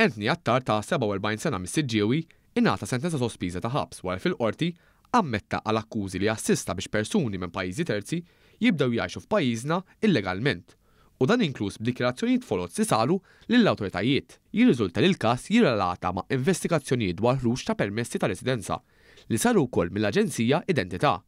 Anthony Attard ta' 47 sena mis-Siġġiewi ingħata sentenza sospiża ta' ħabs wara fil-qorti ammetta għal akkużi li assista biex persuni minn pajjiżi terzi jibdew jgħixu f'pajjiżna illegalment. U dan inkluż b'dikjarazzjonijiet folot li saru lill-awtoritajiet. Jirriżulta li l-każ jirrelata ma' investigazzjonijiet dwar ħruġ ta' permessi ta' residenza li saru wkoll mill-Aġenzija Identità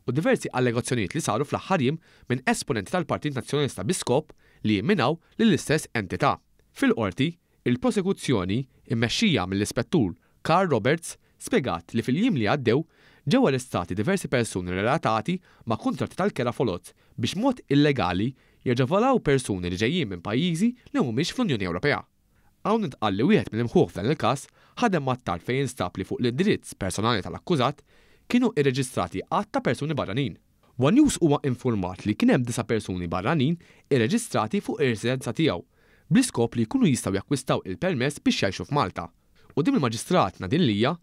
u diversi allegazzjonijiet li saru fl-aħħar jiem minn esponenti tal-Partit Nazzjonalista biskop li jimminaw lill-istess entità. Fil-qorti, il-prosekuzzjoni immexxija mill-ispettur Carl Roberts spjegat li fil-jiem li għaddew ġew arrestati diversi persuni relatati ma' kuntratti tal-kera folot biex mod illegali jaġevolaw persuni li ġejjin minn pajjiżi li mhumiex fl-Unjoni Ewropea. Hawn intqal li wieħed mill-imħuħ f'dan il-każ ħadem mat-Attard fejn jinstab li fuq l-indirizz personali tal-akkużat kienu irreġistrati għadd ta' persuni barranin. One News huwa infurmat li kien hemm 9 persuni barranin irreġistrati fuq ir-residenza tiegħu bl-iskop li jkunu jistgħu jakkwistaw il-permess biex jgħixu f'Malta. U dim il-Maġistrat Nadin Lija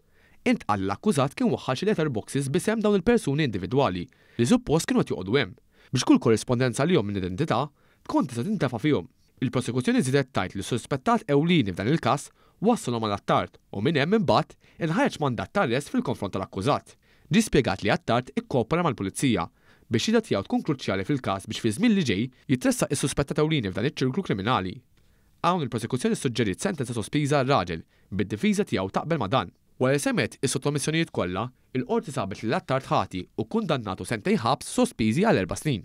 intqal l-akkużat kien waħħal xi letterboxes b'isem dawn il-persuni individwali li suppost kienu qed joqogħdu hemm biex kull korrespondenza li minn identità tkun tista' tintefa' fihom. Il-prosekuzzjoni żiedet tgħid li suspettat ewlieni f'dan il-każ wassalhom mal-Attard u minn hemm imbagħad inħareġ mandat ta' arrest fil-konfront tal-akkużat. Ġie spjegat li Attard ikkopera mal-Pulizija biex xhieda tiegħu tkun kruċjali fil-każ biex fi żmien li ġej jitressaq is-suspettat ewlieni f'dan iċ-ċirklu kriminali. Hawn il-prosekuzzjoni suġġeriet sentenza sospiża għar-raġel bid-difiża tiegħu taqbel ma' dan. Wara semet is-sottomissjonijiet kollha, il-qorti sabet li l-Attard ħati u kundannatu sentejn ħabs sospiżi għal 4 snin.